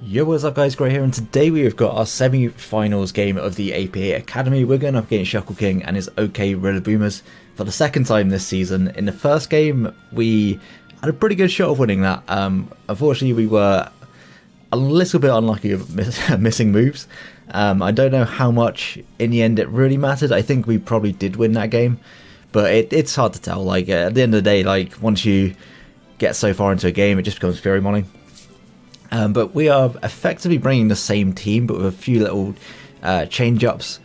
Yo, what's up guys, Grey here, and today we have got our semi-finals game of the APAA Academy. We're going up against ShuckleKing and his OK Rillaboomers for the second time this season. In the first game, we had a pretty good shot of winning that. Unfortunately, we were a little bit unlucky of missing moves. I don't know how much in the end it really mattered. I think we probably did win that game, but it's hard to tell. Like at the end of the day, like once you get so far into a game, it just becomes Fury Morning. But we are effectively bringing the same team, but with a few little change-ups,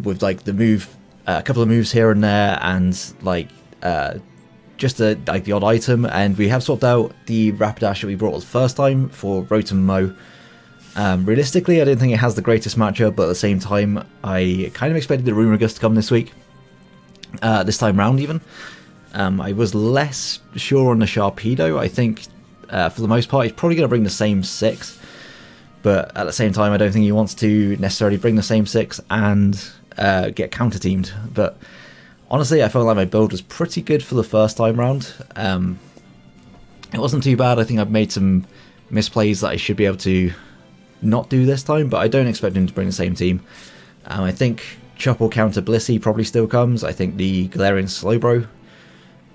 with like the move, a couple of moves here and there, and like just like the odd item. And we have swapped out the Rapidash that we brought the first time for Rotom Mo. Realistically, I didn't think it has the greatest matchup, but at the same time, I kind of expected the Rumorgus to come this week, this time round even. I was less sure on the Sharpedo. I think for the most part he's probably going to bring the same 6, but at the same time I don't think he wants to necessarily bring the same 6 and get counter teamed. But honestly, I felt like my build was pretty good for the first time round. It wasn't too bad. I think I've made some misplays that I should be able to not do this time, but I don't expect him to bring the same team. I think Chopple counter Blissey probably still comes. I think the Galarian Slowbro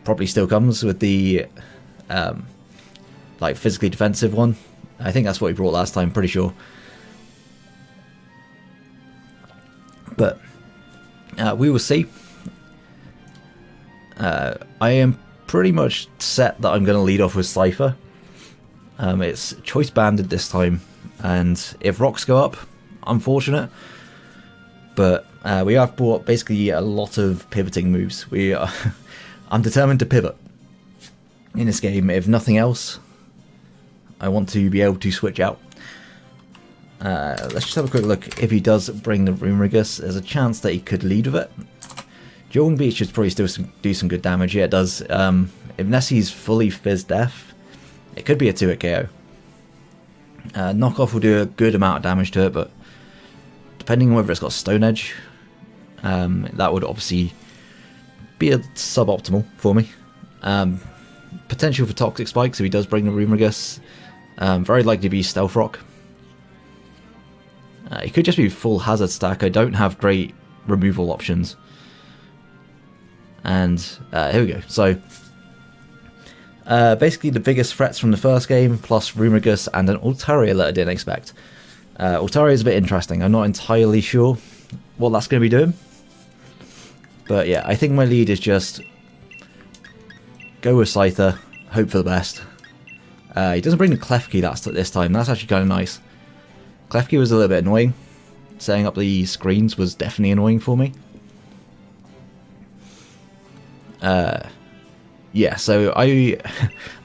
probably still comes with the like physically defensive one. I think that's what he brought last time, pretty sure. But we will see. I am pretty much set that I'm going to lead off with Scyther. It's choice banded this time, and if rocks go up, unfortunate. But we have brought basically a lot of pivoting moves. I'm determined to pivot in this game. If nothing else, I want to be able to switch out. Let's just have a quick look. If he does bring the Rumorgus, there's a chance that he could lead with it. JBWestside should probably still do some good damage. Yeah, it does. If Nessie's fully Fizz Death, it could be a 2-hit KO. Knockoff will do a good amount of damage to it, but depending on whether it's got Stone Edge, that would obviously be a suboptimal for me. Potential for Toxic Spikes if he does bring the Rumorgus. Very likely to be Stealth Rock. It could just be full Hazard stack. I don't have great removal options. And here we go. So basically the biggest threats from the first game, plus Rumorgus and an Altaria that I didn't expect. Altaria is a bit interesting. I'm not entirely sure what that's going to be doing. But yeah, I think my lead is just go with Scyther, hope for the best. He doesn't bring the Klefki this time. That's actually kind of nice. Klefki was a little bit annoying. Setting up the screens was definitely annoying for me. Yeah, so I'm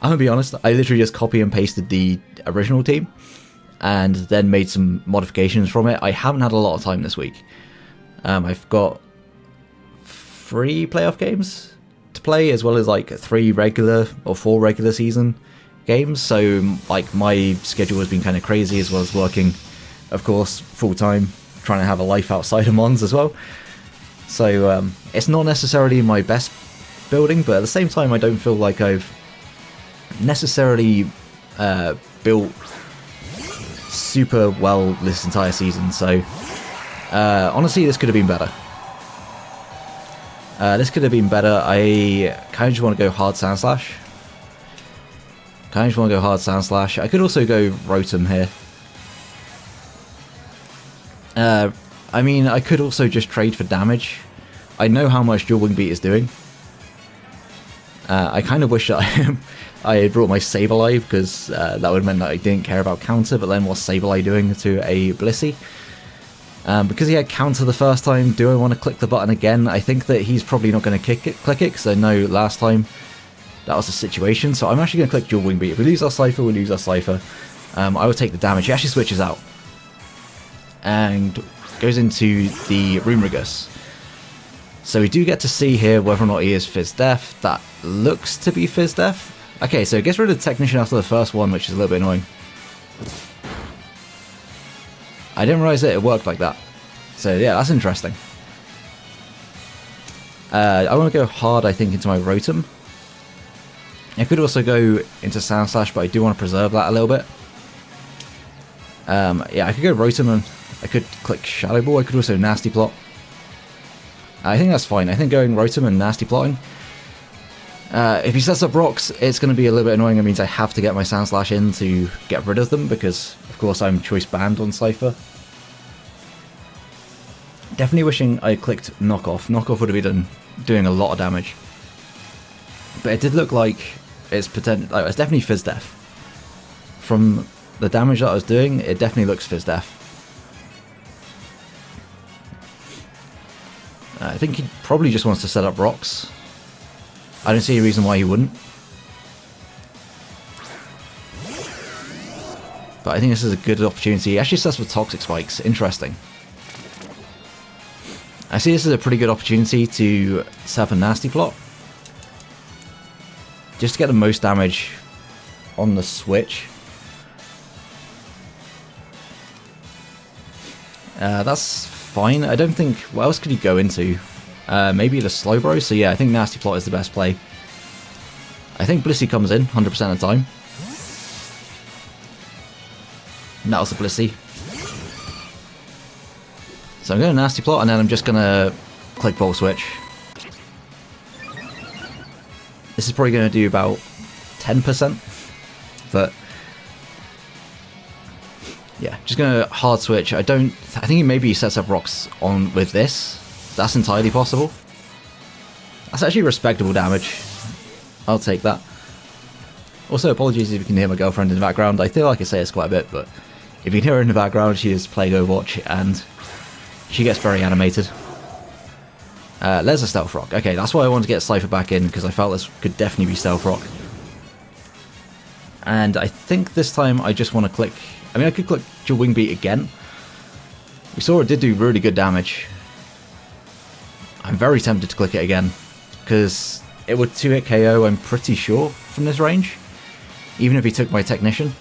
gonna be honest, I literally just copy and pasted the original team and then made some modifications from it. I haven't had a lot of time this week. I've got 3 playoff games to play, as well as like 3 regular or 4 regular season games. So like my schedule has been kind of crazy, as well as working, of course, full time, trying to have a life outside of Mons as well. So it's not necessarily my best building, but at the same time I don't feel like I've necessarily built super well this entire season. So honestly, this could have been better. I kind of just want to go hard Sand Slash. I could also go Rotom here. I mean, I could also just trade for damage. I know how much Dual Wing Beat is doing. I kind of wish that I had brought my Sableye, because that would have meant that I didn't care about counter, but then what's Sableye doing to a Blissey? Because he had counter the first time, do I want to click the button again? I think that he's probably not going to click it, because I know last time that was the situation. So I'm actually going to click Dual Wing Beat. If we lose our Scyther, we lose our Scyther. I will take the damage. He actually switches out and goes into the Rumorgus. So we do get to see here whether or not he is Fizz Death. That looks to be Fizz Death. Okay, so it gets rid of the Technician after the first one, which is a little bit annoying. I didn't realise that it worked like that. So yeah, that's interesting. I want to go hard, I think, into my Rotom. I could also go into Sand Slash, but I do want to preserve that a little bit. Yeah, I could go Rotom and I could click Shadow Ball. I could also Nasty Plot. I think that's fine. I think going Rotom and Nasty Plotting. If he sets up rocks, it's going to be a little bit annoying. It means I have to get my Sand Slash in to get rid of them because, of course, I'm choice banned on Scyther. Definitely wishing I clicked Knockoff. Knockoff would have been doing a lot of damage. But it did look like it's definitely Fizz Death. From the damage that I was doing, it definitely looks Fizz Death. I think he probably just wants to set up rocks. I don't see a reason why he wouldn't. But I think this is a good opportunity. He actually sets with Toxic Spikes. Interesting. I see this as a pretty good opportunity to set up a Nasty Plot. Just to get the most damage on the switch. That's fine. I don't think... What else could he go into? Maybe the Slowbro. So yeah, I think Nasty Plot is the best play. I think Blissey comes in 100% of the time. And that was a Blissey. So I'm going to Nasty Plot and then I'm just going to click Volt Switch. This is probably going to do about 10%. But yeah, just going to hard switch. I think he maybe sets up rocks on with this. That's entirely possible. That's actually respectable damage. I'll take that. Also, apologies if you can hear my girlfriend in the background. I feel like I say this quite a bit, but if you can hear her in the background, she is playing Overwatch and she gets very animated. There's a Stealth Rock. Okay, that's why I wanted to get Scyther back in, because I felt this could definitely be Stealth Rock. And I think this time I just want to click... I mean, I could click Dual Wing Beat again. We saw it did do really good damage. I'm very tempted to click it again, because it would 2-hit KO, I'm pretty sure, from this range. Even if he took my Technician.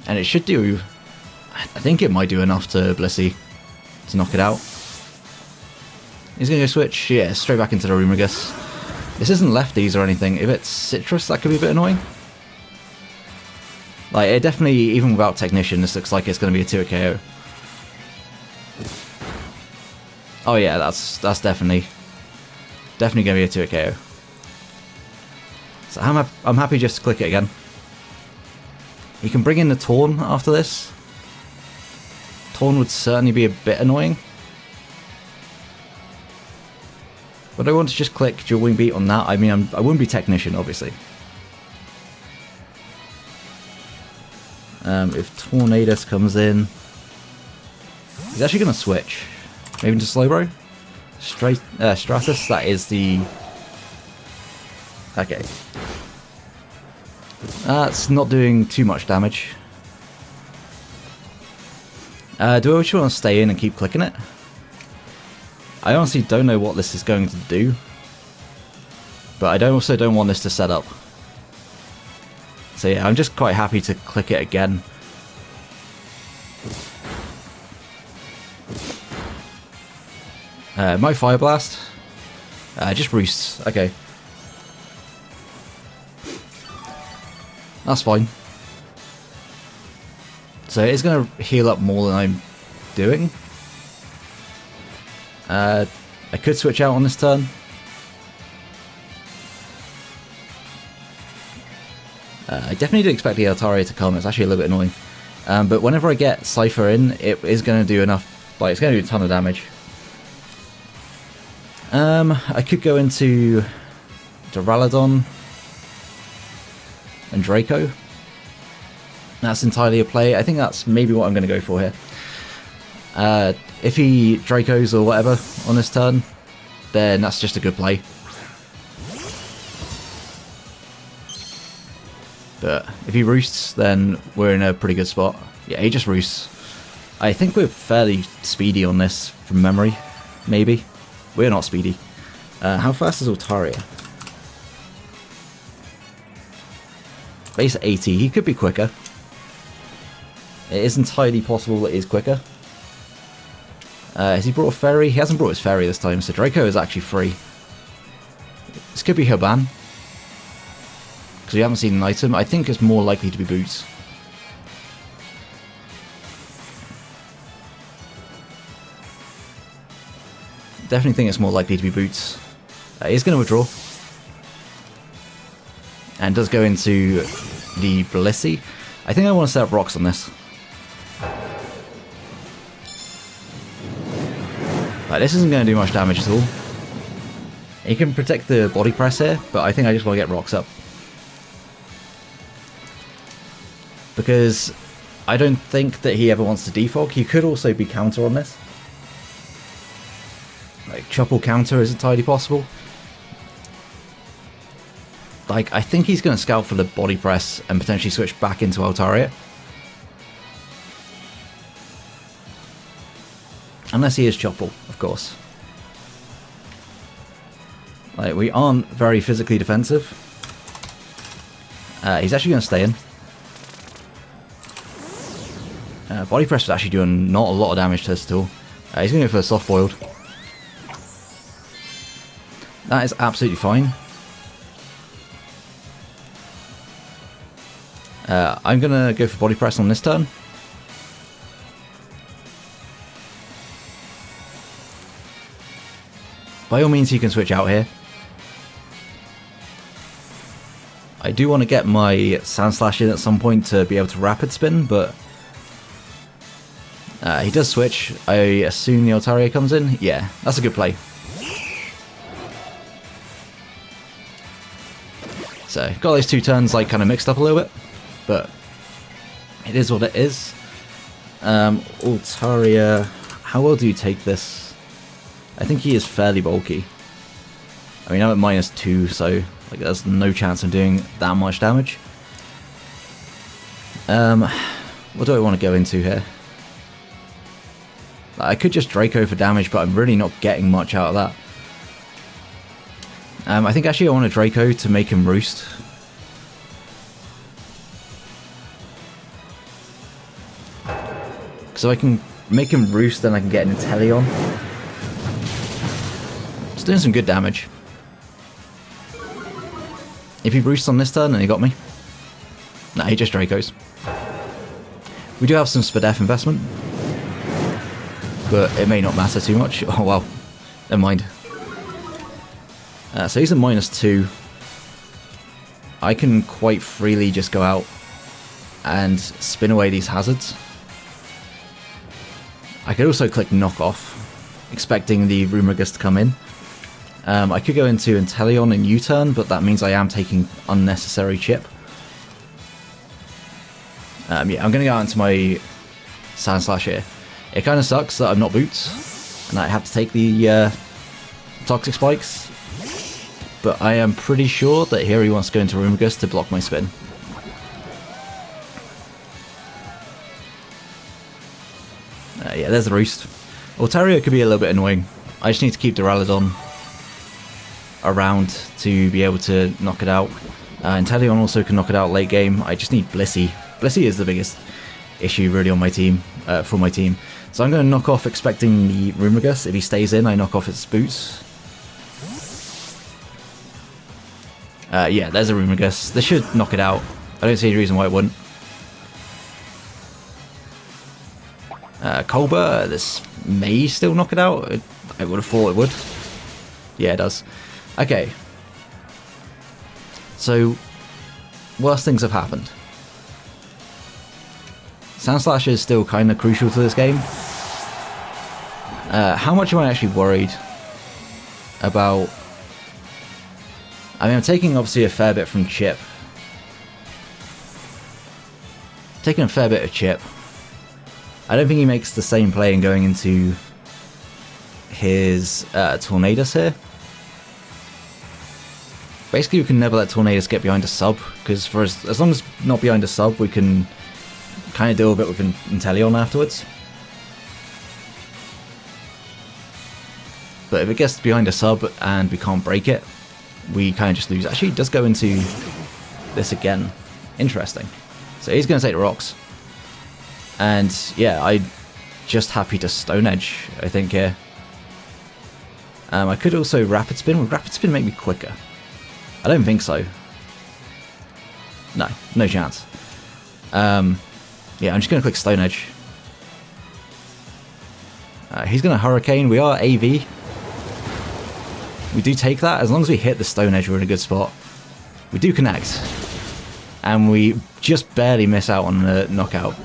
And it should do... I think it might do enough to Blissey to knock it out. He's going to go switch, yeah, straight back into the Rumogus. This isn't lefties or anything. If it's Citrus, that could be a bit annoying. Like, it definitely, even without Technician, this looks like it's going to be a 2-hit KO. Oh yeah, that's definitely going to be a 2-hit KO. So I'm happy just to click it again. You can bring in the Taunt after this. Taunt would certainly be a bit annoying. But I want to just click Dual Wing Beat on that. I mean, I wouldn't be Technician, obviously. If Tornadus comes in... He's actually going to switch. Maybe into Slowbro? Stratus, that is the... Okay. That's not doing too much damage. Do I actually want to stay in and keep clicking it? I honestly don't know what this is going to do. But I also don't want this to set up. So yeah, I'm just quite happy to click it again. My Fire Blast? Just Roosts, okay. That's fine. So it's going to heal up more than I'm doing. I could switch out on this turn. I definitely did expect the Altaria to come. It's actually a little bit annoying. But whenever I get Scyther in, it is going to do enough. Like, it's going to do a ton of damage. I could go into Duraludon and Draco. That's entirely a play. I think that's maybe what I'm going to go for here. If he Dracos or whatever on this turn, then that's just a good play. But if he roosts, then we're in a pretty good spot. Yeah, he just roosts. I think we're fairly speedy on this from memory. Maybe. We're not speedy. How fast is Altaria? Base 80. He could be quicker. It is entirely possible that he's quicker. Has he brought a fairy? He hasn't brought his fairy this time, so Draco is actually free. This could be Hiban. because we haven't seen an item. I think it's more likely to be boots. Definitely think it's more likely to be boots. He's going to withdraw. And does go into the Blissey. I think I want to set up rocks on this. This isn't going to do much damage at all. He can protect the body press here, but I think I just want to get rocks up. Because I don't think that he ever wants to defog. He could also be counter on this. Like, Chopple counter is entirely possible. Like, I think he's going to scout for the body press and potentially switch back into Altaria. Unless he is Chopple, of course. Like, we aren't very physically defensive. He's actually going to stay in. Body press is actually doing not a lot of damage to this at all. He's going to go for a soft boiled. That is absolutely fine. I'm going to go for body press on this turn. By all means, you can switch out here. I do want to get my Sand Slash in at some point to be able to rapid spin, but he does switch. I assume the Altaria comes in. Yeah, that's a good play. So, got those two turns like kind of mixed up a little bit, but it is what it is. Altaria, how well do you take this? I think he is fairly bulky. I mean, I'm at -2, so like there's no chance of doing that much damage. What do I want to go into here? I could just Draco for damage, but I'm really not getting much out of that. I think actually I want a Draco to make him roost. So I can make him roost, then I can get an Inteleon. It's doing some good damage. If he roosts on this turn, then he got me. Nah, he just Dracos. We do have some SPDF investment, but it may not matter too much. Oh well, never mind. So he's at -2. I can quite freely just go out and spin away these hazards. I could also click knock off, expecting the Rumogus to come in. I could go into Inteleon and U-turn, but that means I am taking unnecessary chip. Yeah, I'm going to go out into my Sand Slash here. It kind of sucks that I'm not Boots, and I have to take the Toxic Spikes, but I am pretty sure that here he wants to go into Rumogus to block my spin. Yeah, there's the roost. Altaria could be a little bit annoying. I just need to keep Duraludon around to be able to knock it out. Inteleon also can knock it out late game. I just need Blissey. Blissey is the biggest issue really on my team, for my team. So I'm going to knock off expecting the Rumogus. If he stays in, I knock off its boots. Yeah, there's a Rumogus. This should knock it out. I don't see any reason why it wouldn't. Colbur, this may still knock it out. I would have thought it would. Yeah, it does. Okay. So, worse things have happened. Sand Slash is still kind of crucial to this game. How much am I actually worried about? I mean, I'm taking obviously a fair bit from Chip. Taking a fair bit of Chip. I don't think he makes the same play in going into his Tornadus here. Basically, we can never let Tornadus get behind a sub, because for as long as not behind a sub, we can kind of deal with it with Inteleon afterwards. But if it gets behind a sub and we can't break it, we kind of just lose. Actually, it does go into this again. Interesting. So he's going to take the rocks. And yeah, I'm just happy to Stone Edge, I think, here. I could also Rapid Spin. Would Rapid Spin make me quicker? I don't think so. No chance. Yeah, I'm just going to click Stone Edge. He's going to Hurricane. We are AV. We do take that. As long as we hit the Stone Edge, we're in a good spot. We do connect. And we just barely miss out on the knockout.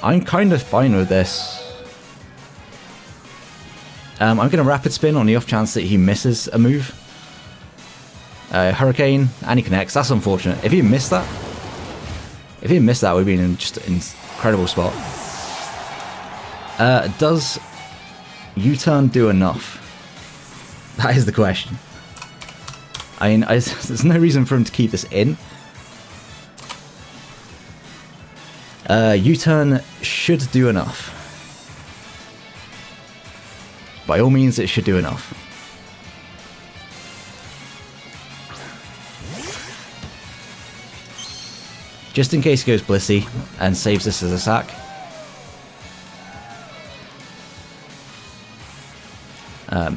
I'm kind of fine with this. I'm going to Rapid Spin on the off chance that he misses a move. Hurricane, and he connects. That's unfortunate. If he missed that, we'd be in just an incredible spot. Does U-turn do enough? That is the question. I mean, there's no reason for him to keep this in. U-turn should do enough. By all means, it should do enough. Just in case he goes Blissey and saves this as a sack.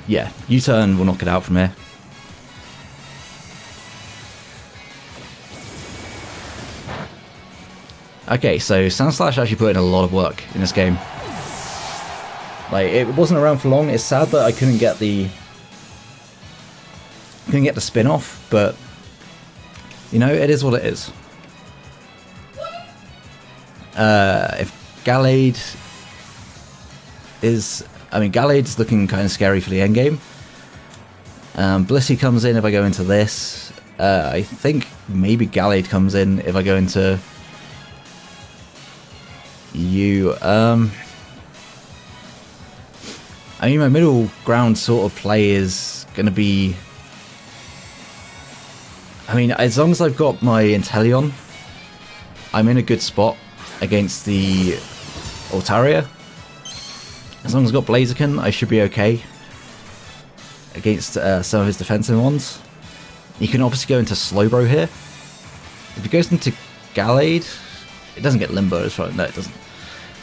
Yeah, U-turn will knock it out from here. Okay, so Sandslash actually put in a lot of work in this game. Like, it wasn't around for long. It's sad that I couldn't get the spin off, but you know, it is what it is. If Gallade is... I mean, Gallade's looking kind of scary for the endgame. Blissey comes in if I go into this. I think maybe Gallade comes in if I go into... you. I mean, my middle ground sort of play is going to be... I mean, as long as I've got my Inteleon, I'm in a good spot against the Altaria. As long as I've got Blaziken, I should be okay against some of his defensive ones. You can obviously go into Slowbro here. If he goes into Gallade, it doesn't get Limbo as far as... No, it doesn't.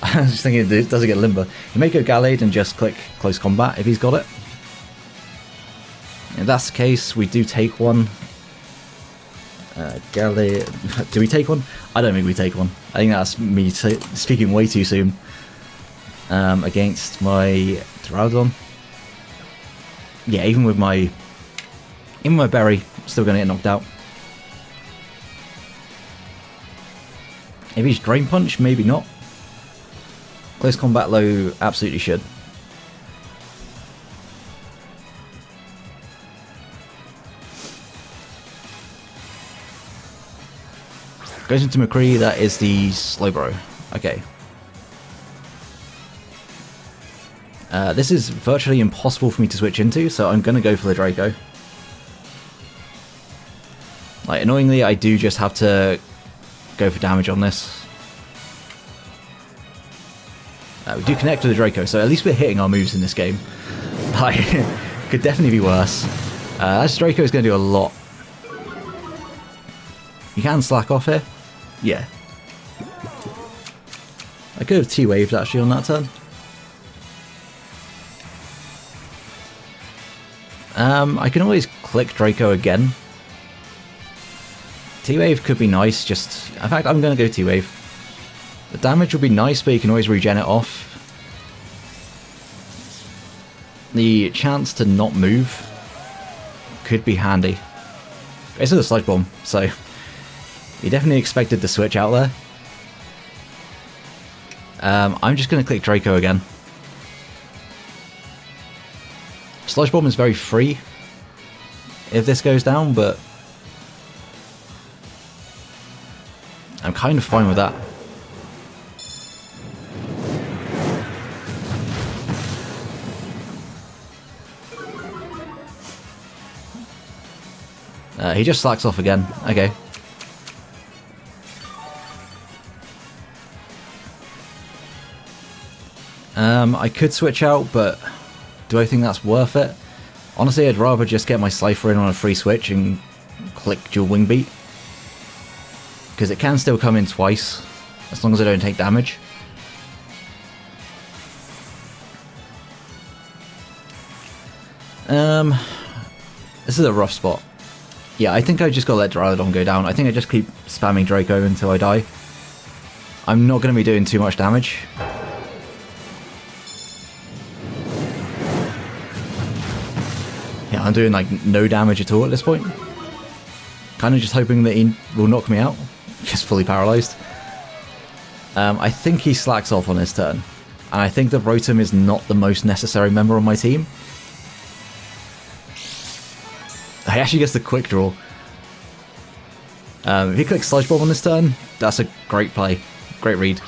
I was just thinking it doesn't get Limbo. You may go Gallade and just click Close Combat if he's got it. If that's the case, we do take one. Gallade... Do we take one? I don't think we take one. I think that's me speaking way too soon. Against my Duraludon. Yeah, even with my berry, still going to get knocked out. If he's Drain Punch, maybe not. Close Combat low, absolutely should. Goes into McCree, that is the Slowbro. Okay. This is virtually impossible for me to switch into, so I'm going to go for the Draco. Like, annoyingly, I do just have to go for damage on this. We do connect with the Draco, so at least we're hitting our moves in this game. Like, could definitely be worse. This Draco is going to do a lot. You can slack off here. Yeah. I could have T-waved actually on that turn. I can always click Draco again. T-Wave could be nice, just... In fact, I'm going to go T-Wave. The damage will be nice, but you can always regen it off. The chance to not move could be handy. It's a Sludge Bomb, so... You definitely expected the switch out there. I'm just going to click Draco again. Sludge Bomb is very free if this goes down, but I'm kind of fine with that. He just slacks off again. Okay. I could switch out, but do I think that's worth it? Honestly, I'd rather just get my Scyther in on a free switch and click dual Wing Beat. Because it can still come in twice, as long as I don't take damage. This is a rough spot. Yeah, I think I just gotta let Duraludon go down. I think I just keep spamming Draco until I die. I'm not gonna be doing too much damage. Yeah, I'm doing like no damage at all at this point. Kind of just hoping that he will knock me out. Just fully paralyzed. I think he slacks off on his turn. And I think the Rotom is not the most necessary member on my team. He actually gets the quick draw. If he clicks Sludge Bomb on this turn, that's a great play. Great read.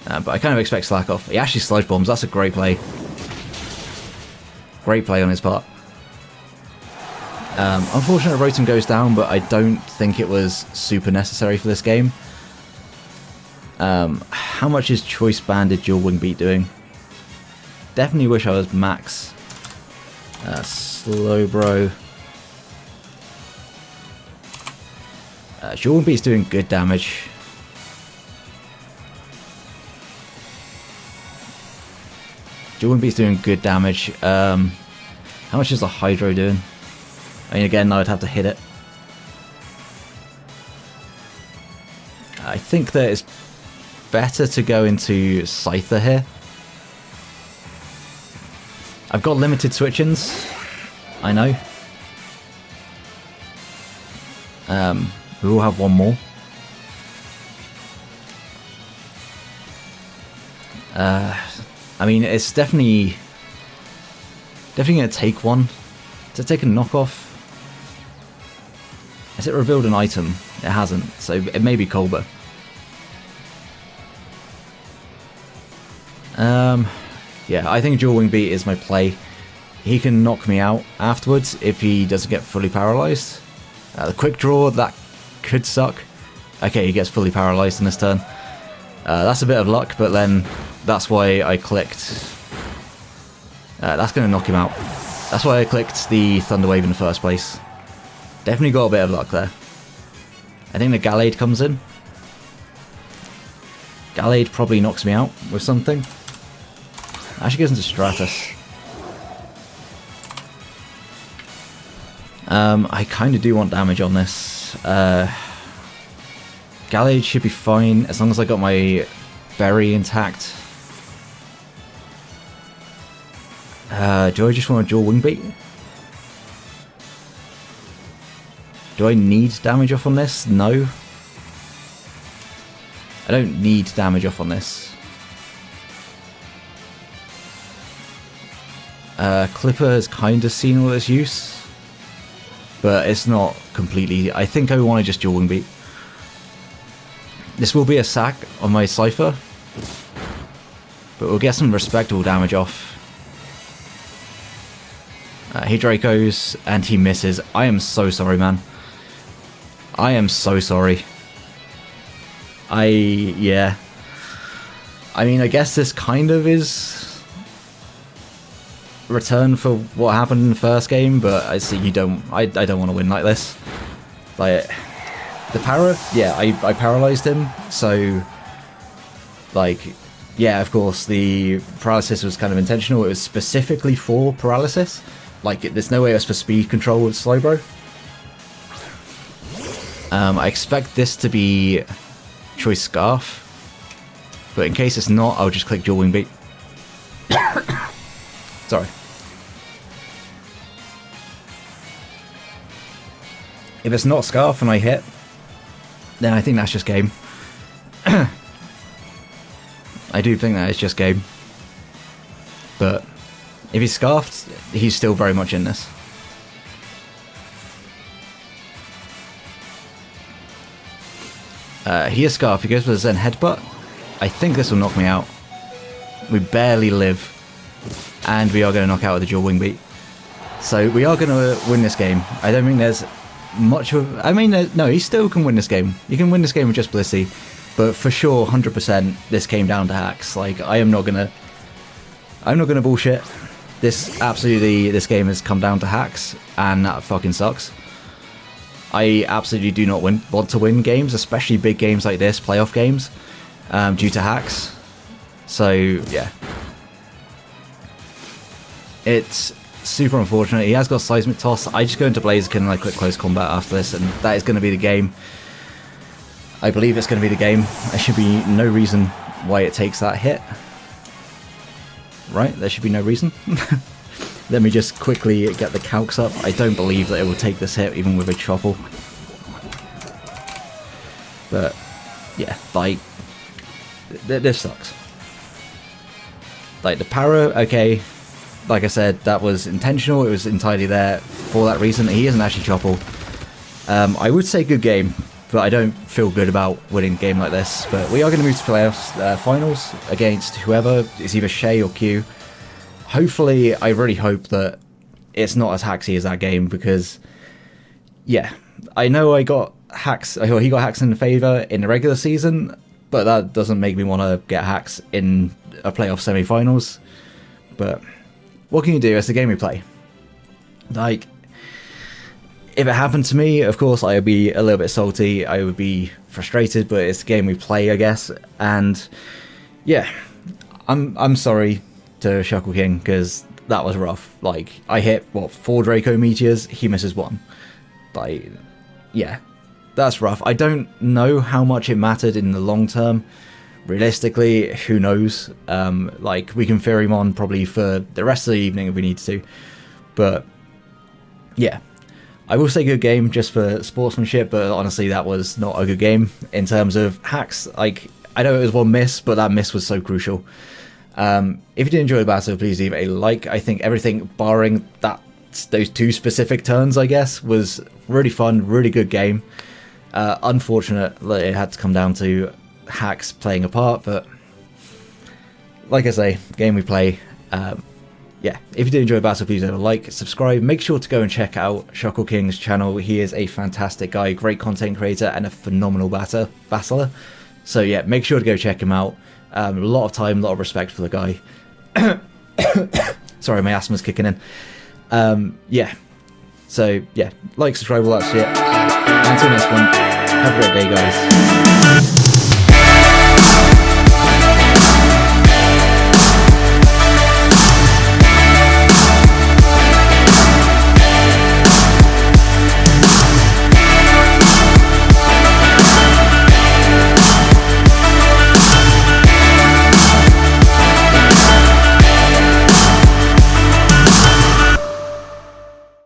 But I kind of expect Slack off. He actually Sludge Bombs, that's a great play. Great play on his part. Unfortunately, Rotom goes down, but I don't think it was super necessary for this game. How much is Choice Banded Dual Wing Beat doing? Definitely wish I was max. Slowbro. Dual Wing Beat's doing good damage. Dual Wing Beat's doing good damage. How much is the Hydro doing? I mean, again, I'd have to hit it. I think that it's better to go into Scyther here. I've got limited switch-ins, I know. We will have one more. I mean, it's definitely going to take one. To take a knockoff. Has it revealed an item? It hasn't, so it may be Colbur. Yeah, I think Dual Wing Beat is my play. He can knock me out afterwards if he doesn't get fully paralyzed. The quick draw, that could suck. Okay, he gets fully paralyzed in this turn. That's a bit of luck, but then that's why I clicked. That's going to knock him out. That's why I clicked the Thunder Wave in the first place. Definitely got a bit of luck there. I think the Gallade comes in. Gallade probably knocks me out with something. Actually goes into Stratus. I kind of do want damage on this. Gallade should be fine as long as I got my Berry intact. Do I just want a Dual Wing Beat? Do I need damage off on this? No. I don't need damage off on this. Clipper has kind of seen all its use, but it's not completely. I think I want to just Dual Wing Beat. This will be a sack on my Scyther, but we'll get some respectable damage off. He Dracos, and he misses. I am so sorry, man. I am so sorry. Yeah. I mean, I guess this kind of is return for what happened in the first game, but I see you don't. I don't want to win like this. Like the para, yeah, I paralyzed him, so like, yeah, of course the paralysis was kind of intentional. It was specifically for paralysis. Like, there's no way it was for speed control with Slowbro. I expect this to be Choice Scarf, but in case it's not, I'll just click Dual Wing Beat. Sorry. If it's not Scarf and I hit, then I think that's just game. I do think that is just game. But if he's Scarfed, he's still very much in this. He is Scarf, he goes for the Zen Headbutt. I think this will knock me out. We barely live. And we are going to knock out with the Dual Wing Beat. So we are going to win this game. I don't think there's much of... I mean, no, he still can win this game. You can win this game with just Blissey. But for sure, 100%, this came down to hacks. Like, I'm not going to bullshit. This game has come down to hacks. And that fucking sucks. I absolutely do not want to win games, especially big games like this, playoff games, due to hacks. So, yeah. It's super unfortunate. He has got Seismic Toss. I just go into Blaziken and I click Close Combat after this, and that is going to be the game. I believe it's going to be the game. There should be no reason why it takes that hit. Right? There should be no reason. Let me just quickly get the calcs up. I don't believe that it will take this hit even with a Chople. But, yeah, like, this sucks. Like, the Para, okay, like I said, that was intentional. It was entirely there for that reason. He isn't actually Chople. I would say good game, but I don't feel good about winning a game like this. But we are going to move to playoffs, finals against whoever. It's either Shay or Q. Hopefully, I really hope that it's not as hacksy as that game, because, yeah, I know I got hacks. He got hacks in favor in the regular season, but that doesn't make me want to get hacks in a playoff semi-finals. But what can you do? It's the game we play. Like, if it happened to me, of course, I would be a little bit salty. I would be frustrated, but it's the game we play, I guess. And yeah, I'm sorry to ShuckleKing, because that was rough. Like, I hit, what, 4 Draco Meteors? He misses 1. Like, yeah, that's rough. I don't know how much it mattered in the long term. Realistically, who knows? Like, we can fear him on probably for the rest of the evening if we need to. But, yeah. I will say good game just for sportsmanship, but honestly, that was not a good game in terms of hacks. Like, I know it was 1 miss, but that miss was so crucial. If you did enjoy the battle, please leave a like. I think everything barring those 2 specific turns, I guess, was really fun, really good game. Unfortunate that it had to come down to hacks playing a part, but like I say, game we play. Yeah, if you did enjoy the battle, please leave a like, subscribe. Make sure to go and check out ShuckleKing's channel. He is a fantastic guy, great content creator, and a phenomenal battler. So yeah, make sure to go check him out. A lot of time, a lot of respect for the guy. Sorry, my asthma's kicking in. Yeah. So yeah, like, subscribe, all that shit. Until next one, have a great day, guys.